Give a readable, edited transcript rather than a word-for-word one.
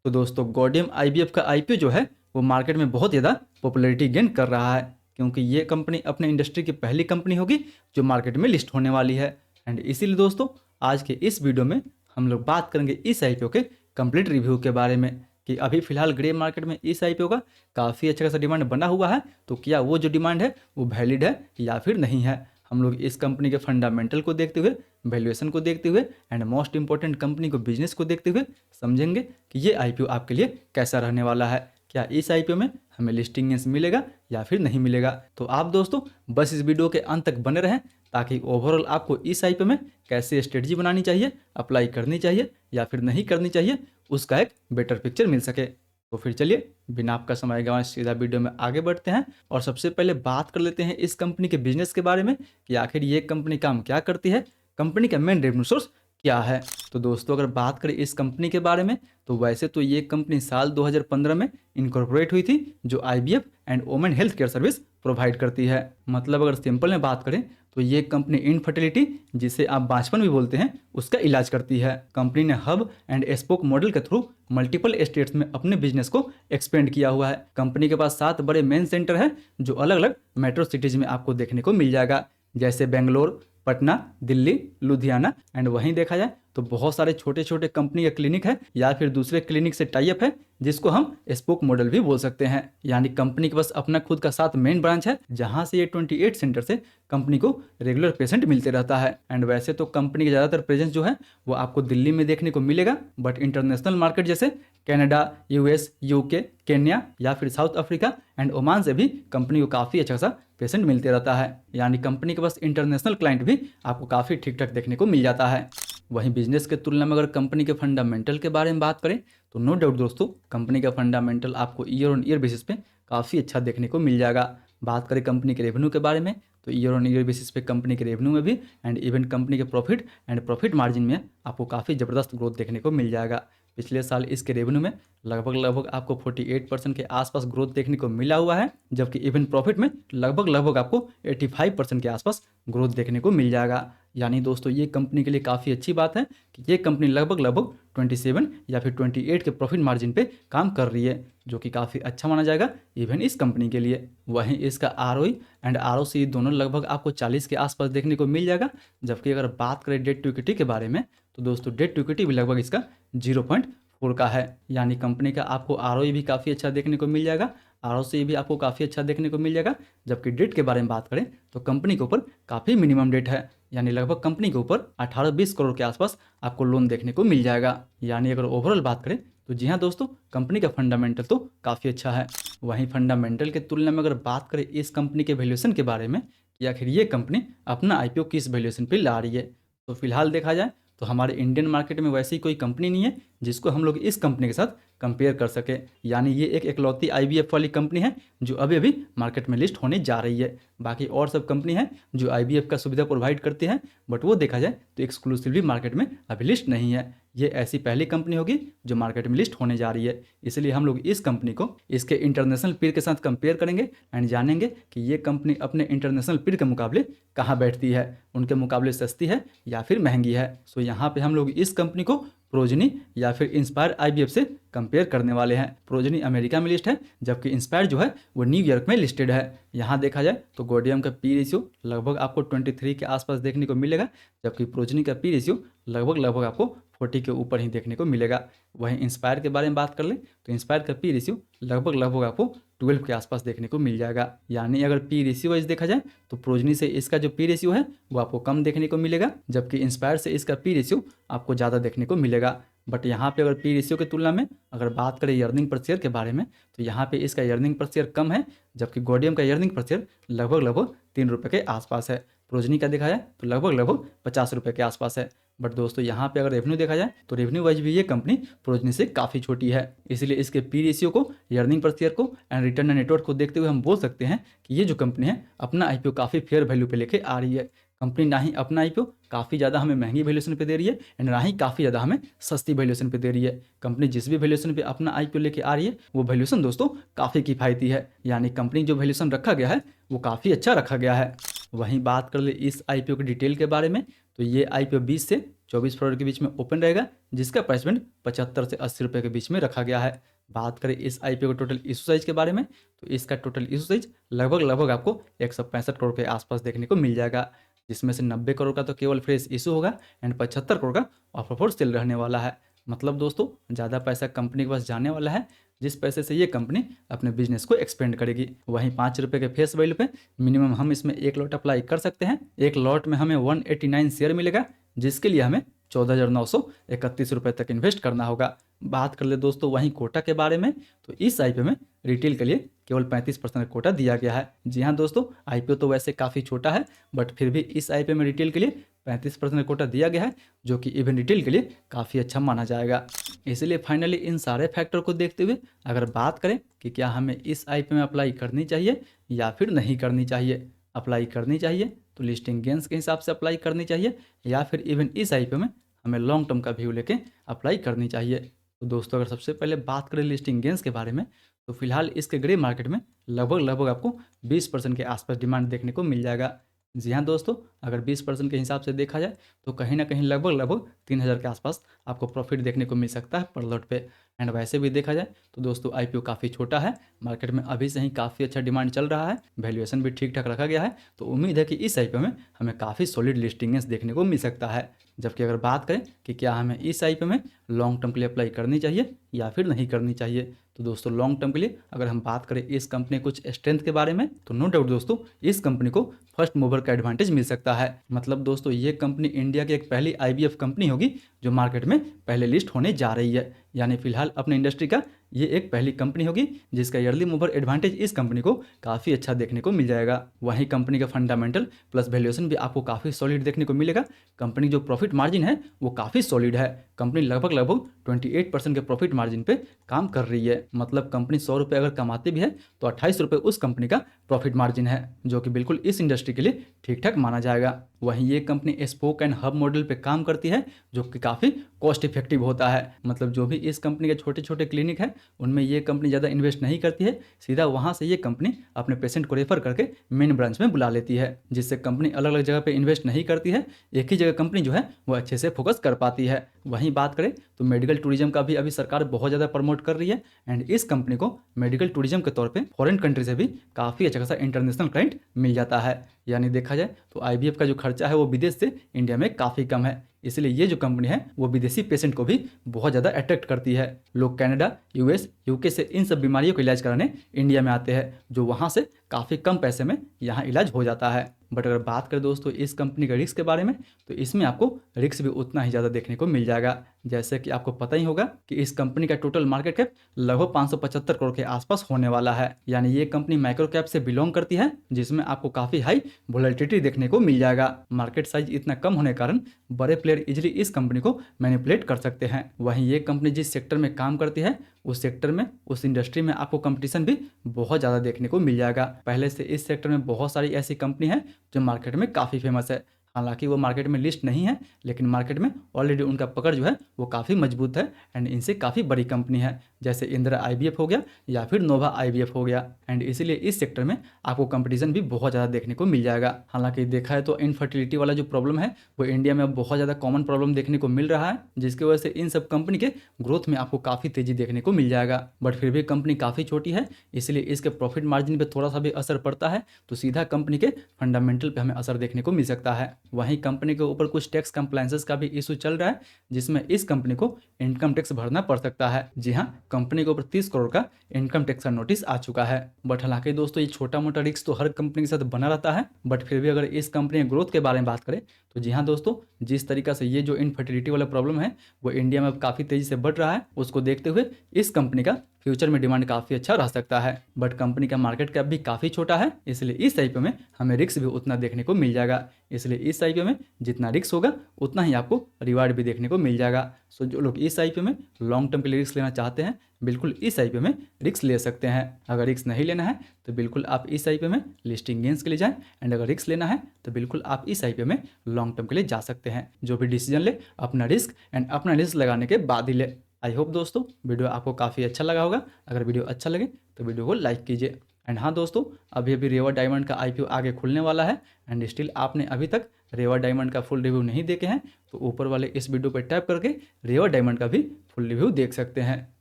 तो दोस्तों गॉडियम आईबीएफ का आईपीओ जो है वो मार्केट में बहुत ज़्यादा पॉपुलैरिटी गेन कर रहा है, क्योंकि ये कंपनी अपने इंडस्ट्री की पहली कंपनी होगी जो मार्केट में लिस्ट होने वाली है। एंड इसीलिए दोस्तों आज के इस वीडियो में हम लोग बात करेंगे इस आईपीओ के कंप्लीट रिव्यू के बारे में कि अभी फिलहाल ग्रे मार्केट में इस आईपीओ का काफ़ी अच्छा खासा डिमांड बना हुआ है, तो क्या वो जो डिमांड है वो वैलिड है या फिर नहीं है। हम लोग इस कंपनी के फंडामेंटल को देखते हुए, वैल्यूएशन को देखते हुए एंड मोस्ट इंपॉर्टेंट कंपनी को बिजनेस को देखते हुए समझेंगे कि ये आईपीओ आपके लिए कैसा रहने वाला है। क्या इस आईपीओ में हमें लिस्टिंग मिलेगा या फिर नहीं मिलेगा। तो आप दोस्तों बस इस वीडियो के अंत तक बने रहें ताकि ओवरऑल आपको इस आईपीओ में कैसे स्ट्रेटजी बनानी चाहिए, अप्लाई करनी चाहिए या फिर नहीं करनी चाहिए, उसका एक बेटर पिक्चर मिल सके। तो फिर चलिए बिना आपका समय गंवाए सीधा वीडियो में आगे बढ़ते हैं और सबसे पहले बात कर लेते हैं इस कंपनी के बिजनेस के बारे में कि आखिर ये कंपनी काम क्या करती है, कंपनी का मेन रेवेन्यू सोर्स क्या है। तो दोस्तों अगर बात करें इस कंपनी के बारे में तो वैसे तो ये कंपनी साल 2015 में इनकॉर्पोरेट हुई थी, जो IVF and women health care service provide करती है। मतलब अगर सिंपल में बात करें तो ये कंपनी इनफर्टिलिटी, जिसे आप बांझपन भी बोलते हैं, उसका इलाज करती है। कंपनी ने हब एंड स्पोक मॉडल के थ्रू मल्टीपल स्टेट्स में अपने बिजनेस को एक्सपेंड किया हुआ है। कंपनी के पास 7 बड़े मेन सेंटर हैं जो अलग अलग मेट्रो सिटीज में आपको देखने को मिल जाएगा, जैसे बेंगलोर, पटना, दिल्ली, लुधियाना। एंड वहीं देखा जाए तो बहुत सारे छोटे छोटे कंपनी का क्लिनिक है या फिर दूसरे क्लिनिक से टाई अप है, जिसको हम स्पोक मॉडल भी बोल सकते हैं। यानी कंपनी के पास अपना खुद का 7 मेन ब्रांच है, जहां से ये 28 सेंटर से कंपनी को रेगुलर पेशेंट मिलते रहता है। एंड वैसे तो कंपनी का ज़्यादातर प्रेजेंस जो है वो आपको दिल्ली में देखने को मिलेगा, बट इंटरनेशनल मार्केट जैसे कनाडा, यूएस, यूके, केन्या या फिर साउथ अफ्रीका एंड ओमान से भी कंपनी को काफ़ी अच्छा सा पेशेंट मिलते रहता है। यानी कंपनी के पास इंटरनेशनल क्लाइंट भी आपको काफ़ी ठीक ठाक देखने को मिल जाता है। वहीं बिजनेस के तुलना में अगर कंपनी के फंडामेंटल के बारे में बात करें तो नो डाउट दोस्तों कंपनी का फंडामेंटल आपको ईयर ऑन ईयर बेसिस पे काफ़ी अच्छा देखने को मिल जाएगा। बात करें कंपनी के रेवेन्यू के बारे में तो ईयर ऑन ईयर बेसिस पे कंपनी के रेवेन्यू में भी एंड इवन कंपनी के प्रॉफिट मार्जिन में आपको काफ़ी ज़बरदस्त ग्रोथ देखने को मिल जाएगा। पिछले साल इसके रेवेन्यू में लगभग आपको 48% के आसपास ग्रोथ देखने को मिला हुआ है, जबकि इवन प्रॉफिट में लगभग आपको 85% के आसपास ग्रोथ देखने को मिल जाएगा। यानी दोस्तों ये कंपनी के लिए काफ़ी अच्छी बात है कि ये कंपनी लगभग 27 या फिर 28 के प्रॉफिट मार्जिन पे काम कर रही है, जो कि काफ़ी अच्छा माना जाएगा इवन इस कंपनी के लिए। वहीं इसका आरओई एंड आरओसी दोनों लगभग आपको 40 के आसपास देखने को मिल जाएगा। जबकि अगर बात करें डेट टू इक्विटी के बारे में तो दोस्तों डेट टू इक्विटी भी लगभग इसका 0.4 का है। यानी कंपनी का आपको आरओई भी काफ़ी अच्छा देखने को मिल जाएगा, आरओसी भी आपको काफ़ी अच्छा देखने को मिल जाएगा। जबकि डेट के बारे में बात करें तो कंपनी के ऊपर काफ़ी मिनिमम डेट है, यानी लगभग कंपनी के ऊपर 18-20 करोड़ के आसपास आपको लोन देखने को मिल जाएगा। यानी अगर ओवरऑल बात करें तो जी हाँ दोस्तों कंपनी का फंडामेंटल तो काफ़ी अच्छा है। वहीं फंडामेंटल के तुलना में अगर बात करें इस कंपनी के वैल्यूएशन के बारे में कि आखिर ये कंपनी अपना आईपीओ किस वैल्यूएशन पे ला रही है, तो फिलहाल देखा जाए तो हमारे इंडियन मार्केट में वैसी कोई कंपनी नहीं है जिसको हम लोग इस कंपनी के साथ कंपेयर कर सके। यानी ये एक इकलौती आईवीएफ वाली कंपनी है जो अभी अभी मार्केट में लिस्ट होने जा रही है। बाकी और सब कंपनी है जो आईवीएफ का सुविधा प्रोवाइड करती है, बट वो देखा जाए तो एक्सक्लूसिवली मार्केट में अभी लिस्ट नहीं है। ये ऐसी पहली कंपनी होगी जो मार्केट में लिस्ट होने जा रही है। इसलिए हम लोग इस कंपनी को इसके इंटरनेशनल पीर के साथ कंपेयर करेंगे एंड जानेंगे कि ये कंपनी अपने इंटरनेशनल पीर के मुकाबले कहाँ बैठती है, उनके मुकाबले सस्ती है या फिर महंगी है। सो यहाँ पे हम लोग इस कंपनी को प्रोजनी या फिर इंस्पायर आईवीएफ से कंपेयर करने वाले हैं। प्रोजनी अमेरिका में लिस्ट है, जबकि इंस्पायर जो है वो न्यूयॉर्क में लिस्टेड है। यहाँ देखा जाए तो गॉडियम का पी रेशियो लगभग आपको 23 के आसपास देखने को मिलेगा, जबकि प्रोजनी का पी रेशियो लगभग आपको 40 के ऊपर ही देखने को मिलेगा। वहीं इंस्पायर के बारे में बात कर ले तो इंस्पायर का पी रेशियो लगभग आपको 12 के आसपास देखने को मिल जाएगा। यानी अगर पी रेशियो वाइज देखा जाए तो प्रोजनी से इसका जो पी रेशियो है वो आपको कम देखने को मिलेगा, जबकि इंस्पायर से इसका पी रेशियो आपको ज़्यादा देखने को मिलेगा। बट यहाँ पे अगर पी रेशियो की तुलना में अगर बात करें अर्निंग पर शेयर के बारे में तो यहाँ पे इसका अर्निंग पर शेयर कम है, जबकि गॉडियम का अर्निंग पर शेयर लगभग 3 रुपये के आसपास है। प्रोजनी का देखा जाए तो लगभग 50 रुपये के आसपास है। बट दोस्तों यहाँ पे अगर रेवेन्यू देखा जाए तो रेवेन्यू वाइज भी ये कंपनी प्रोजनी से काफ़ी छोटी है। इसलिए इसके पी रेशियो को, अर्निंग पर शेयर को एंड रिटर्न ऑन नेटवर्थ को देखते हुए हम बोल सकते हैं कि ये जो कंपनी है अपना आईपीओ काफ़ी फेयर वैल्यू पे लेके आ रही है। कंपनी ना ही अपना आईपीओ काफ़ी ज़्यादा हमें महंगी वैल्यूएशन पे दे रही है एंड ना ही काफ़ी ज़्यादा हमें सस्ती वैल्यूएशन पे दे रही है। कंपनी जिस भी वैल्यूएशन पे अपना आईपीओ लेके आ रही है वो वैल्यूएशन दोस्तों काफ़ी किफ़ायती है। यानी कंपनी जो वैल्यूएशन रखा गया है वो काफ़ी अच्छा रखा गया है। वहीं बात कर ले इस आईपीओ के डिटेल के बारे में तो ये आईपीओ 20 से 24 फरवरी के बीच में ओपन रहेगा, जिसका प्राइस बैंड 75 से 80 रुपये के बीच में रखा गया है। बात करें इस आईपीओ का टोटल इशू साइज के बारे में, तो इसका टोटल इशू साइज लगभग आपको 165 करोड़ के आसपास देखने को मिल जाएगा, जिसमें से 90 करोड़ का तो केवल फ्रेश इशू होगा एंड 75 करोड़ का ऑफर फॉर सेल रहने वाला है। मतलब दोस्तों ज़्यादा पैसा कंपनी के पास जाने वाला है, जिस पैसे से ये कंपनी अपने बिजनेस को एक्सपेंड करेगी। वहीं 5 रुपये के फेस वैल्यू पे मिनिमम हम इसमें एक लॉट अप्लाई कर सकते हैं। एक लॉट में हमें 189 शेयर मिलेगा, जिसके लिए हमें 14,931 रुपये तक इन्वेस्ट करना होगा। बात कर ले दोस्तों वहीं कोटा के बारे में, तो इस आईपीओ में रिटेल के लिए केवल 35% कोटा दिया गया है। जी हाँ दोस्तों, आईपीओ तो वैसे काफ़ी छोटा है, बट फिर भी इस आईपीओ में रिटेल के लिए 35% कोटा दिया गया है, जो कि इवन रिटेल के लिए काफ़ी अच्छा माना जाएगा। इसलिए फाइनली इन सारे फैक्टर को देखते हुए अगर बात करें कि क्या हमें इस आईपीओ में अप्लाई करनी चाहिए या फिर नहीं करनी चाहिए, अप्लाई करनी चाहिए तो लिस्टिंग गेंस के हिसाब से अप्लाई करनी चाहिए, या फिर इवन इस आईपीओ में हमें लॉन्ग टर्म का व्यू लेके अप्लाई करनी चाहिए। तो दोस्तों अगर सबसे पहले बात करें लिस्टिंग गेंस के बारे में, तो फिलहाल इसके ग्रे मार्केट में लगभग आपको 20% के आसपास डिमांड देखने को मिल जाएगा। जी हाँ दोस्तों, अगर 20% के हिसाब से देखा जाए तो कहीं ना कहीं लगभग 3,000 के आसपास आपको प्रॉफिट देखने को मिल सकता है पर लॉट पे। एंड वैसे भी देखा जाए तो दोस्तों आईपीओ काफ़ी छोटा है, मार्केट में अभी से ही काफ़ी अच्छा डिमांड चल रहा है, वैल्यूएशन भी ठीक ठाक रखा गया है, तो उम्मीद है कि इस आईपीओ में हमें काफ़ी सॉलिड लिस्टिंग्स देखने को मिल सकता है। जबकि अगर बात करें कि क्या हमें इस आईपीओ में लॉन्ग टर्म के लिए अप्लाई करनी चाहिए या फिर नहीं करनी चाहिए, तो दोस्तों लॉन्ग टर्म के लिए अगर हम बात करें इस कंपनी कुछ स्ट्रेंथ के बारे में, तो नो डाउट दोस्तों इस कंपनी को फर्स्ट मूवर का एडवांटेज मिल सकता है। मतलब दोस्तों ये कंपनी इंडिया की एक पहली आईबीएफ कंपनी होगी जो मार्केट में पहले लिस्ट होने जा रही है, यानी फिलहाल अपने इंडस्ट्री का ये एक पहली कंपनी होगी जिसका ईयरली मूवर एडवांटेज इस कंपनी को काफ़ी अच्छा देखने को मिल जाएगा। वहीं कंपनी का फंडामेंटल प्लस वैल्यूएशन भी आपको काफ़ी सॉलिड देखने को मिलेगा। कंपनी जो प्रॉफिट मार्जिन है वो काफ़ी सॉलिड है, कंपनी लगभग 28% के प्रॉफिट मार्जिन पे काम कर रही है। मतलब कंपनी 100 रुपये अगर कमाती भी है तो 28 रुपये उस कंपनी का प्रॉफिट मार्जिन है, जो कि बिल्कुल इस इंडस्ट्री के लिए ठीक ठाक माना जाएगा। वहीं ये company spoke and hub model पे काम करती है, जो कि काफ़ी कॉस्ट इफेक्टिव होता है। मतलब जो भी इस कंपनी के छोटे छोटे क्लिनिक है उनमें ये कंपनी ज़्यादा इन्वेस्ट नहीं करती है, सीधा वहाँ से ये कंपनी अपने पेशेंट को रेफर करके मेन ब्रांच में बुला लेती है, जिससे कंपनी अलग अलग जगह पे इन्वेस्ट नहीं करती है, एक ही जगह कंपनी जो है वो अच्छे से फोकस कर पाती है। वहीं बात करें तो मेडिकल टूरिज्म का भी अभी सरकार बहुत ज़्यादा प्रमोट कर रही है, एंड इस कंपनी को मेडिकल टूरिज्म के तौर पे फॉरेन कंट्री से भी काफ़ी अच्छा खासा इंटरनेशनल क्लाइंट मिल जाता है। यानी देखा जाए तो आईवीएफ का जो खर्चा है वो विदेश से इंडिया में काफ़ी कम है, इसलिए ये जो कंपनी है वो विदेशी पेशेंट को भी बहुत ज़्यादा अट्रैक्ट करती है। लोग कनाडा, यूएस, यूके से इन सब बीमारियों का इलाज कराने इंडिया में आते हैं, जो वहाँ से काफ़ी कम पैसे में यहाँ इलाज हो जाता है। बट अगर बात करें दोस्तों इस कंपनी का रिस्क के बारे में, तो इसमें आपको रिस्क भी उतना ही ज़्यादा देखने को मिल जाएगा। जैसे कि आपको पता ही होगा कि इस कंपनी का टोटल मार्केट कैप लगभग 575 करोड़ के आसपास होने वाला है, यानी ये कंपनी माइक्रो कैप से बिलोंग करती है, जिसमें आपको काफ़ी हाई वोलेटिलिटी देखने को मिल जाएगा। मार्केट साइज इतना कम होने के कारण बड़े प्लेयर इजीली इस कंपनी को मैनिपुलेट कर सकते हैं। वहीं ये कंपनी जिस सेक्टर में काम करती है उस सेक्टर में, उस इंडस्ट्री में आपको कंपटीशन भी बहुत ज़्यादा देखने को मिल जाएगा। पहले से इस सेक्टर में बहुत सारी ऐसी कंपनी है जो मार्केट में काफ़ी फेमस है, हालांकि वो मार्केट में लिस्ट नहीं है, लेकिन मार्केट में ऑलरेडी उनका पकड़ जो है वो काफ़ी मजबूत है, एंड इनसे काफ़ी बड़ी कंपनी है, जैसे इंदिरा आईवीएफ हो गया या फिर नोवा आईवीएफ हो गया। एंड इसीलिए इस सेक्टर में आपको कंपटीशन भी बहुत ज़्यादा देखने को मिल जाएगा। हालांकि देखा है तो इनफर्टिलिटी वाला जो प्रॉब्लम है वो इंडिया में अब बहुत ज़्यादा कॉमन प्रॉब्लम देखने को मिल रहा है, जिसकी वजह से इन सब कंपनी के ग्रोथ में आपको काफ़ी तेज़ी देखने को मिल जाएगा। बट फिर भी कंपनी काफ़ी छोटी है, इसलिए इसके प्रॉफिट मार्जिन पर थोड़ा सा भी असर पड़ता है तो सीधा कंपनी के फंडामेंटल पर हमें असर देखने को मिल सकता है। वहीं कंपनी के ऊपर कुछ टैक्स कंप्लायंसेस का भी इशू चल रहा है, जिसमें इस कंपनी को इनकम टैक्स भरना पड़ सकता है। जी हाँ, कंपनी के ऊपर 30 करोड़ का इनकम टैक्स का नोटिस आ चुका है। बट हालांकि दोस्तों ये छोटा मोटा रिस्क तो हर कंपनी के साथ बना रहता है, बट फिर भी अगर इस कंपनी के ग्रोथ के बारे में बात करें तो जी हाँ दोस्तों, जिस तरीका से ये जो इनफर्टिलिटी वाला प्रॉब्लम है वो इंडिया में अब काफ़ी तेज़ी से बढ़ रहा है, उसको देखते हुए इस कंपनी का फ्यूचर में डिमांड काफ़ी अच्छा रह सकता है। बट कंपनी का मार्केट कैप भी काफ़ी छोटा है, इसलिए इस आईपीओ में हमें रिस्क भी उतना देखने को मिल जाएगा। इसलिए इस आईपीओ में जितना रिस्क होगा उतना ही आपको रिवार्ड भी देखने को मिल जाएगा। सो जो लोग इस आईपीओ में लॉन्ग टर्म के लिए रिस्क लेना चाहते हैं, बिल्कुल इस आईपीओ में रिस्क ले सकते हैं। अगर रिस्क नहीं लेना है तो बिल्कुल आप इस आईपीओ में लिस्टिंग गेंस के लिए जाएं, एंड अगर रिस्क लेना है तो बिल्कुल आप इस आईपीओ में लॉन्ग टर्म के लिए जा सकते हैं। जो भी डिसीजन ले अपना रिस्क एंड अपना रिस्क लगाने के बाद ही ले। आई होप दोस्तों वीडियो आपको काफ़ी अच्छा लगा होगा। अगर वीडियो अच्छा लगे तो वीडियो को लाइक कीजिए। एंड हाँ दोस्तों, अभी अभी रेवा डायमंड का आईपीओ आगे खुलने वाला है एंड स्टिल आपने अभी तक रेवा डायमंड का फुल रिव्यू नहीं देखे हैं तो ऊपर वाले इस वीडियो पर टैप करके रेवा डायमंड का भी फुल रिव्यू देख सकते हैं।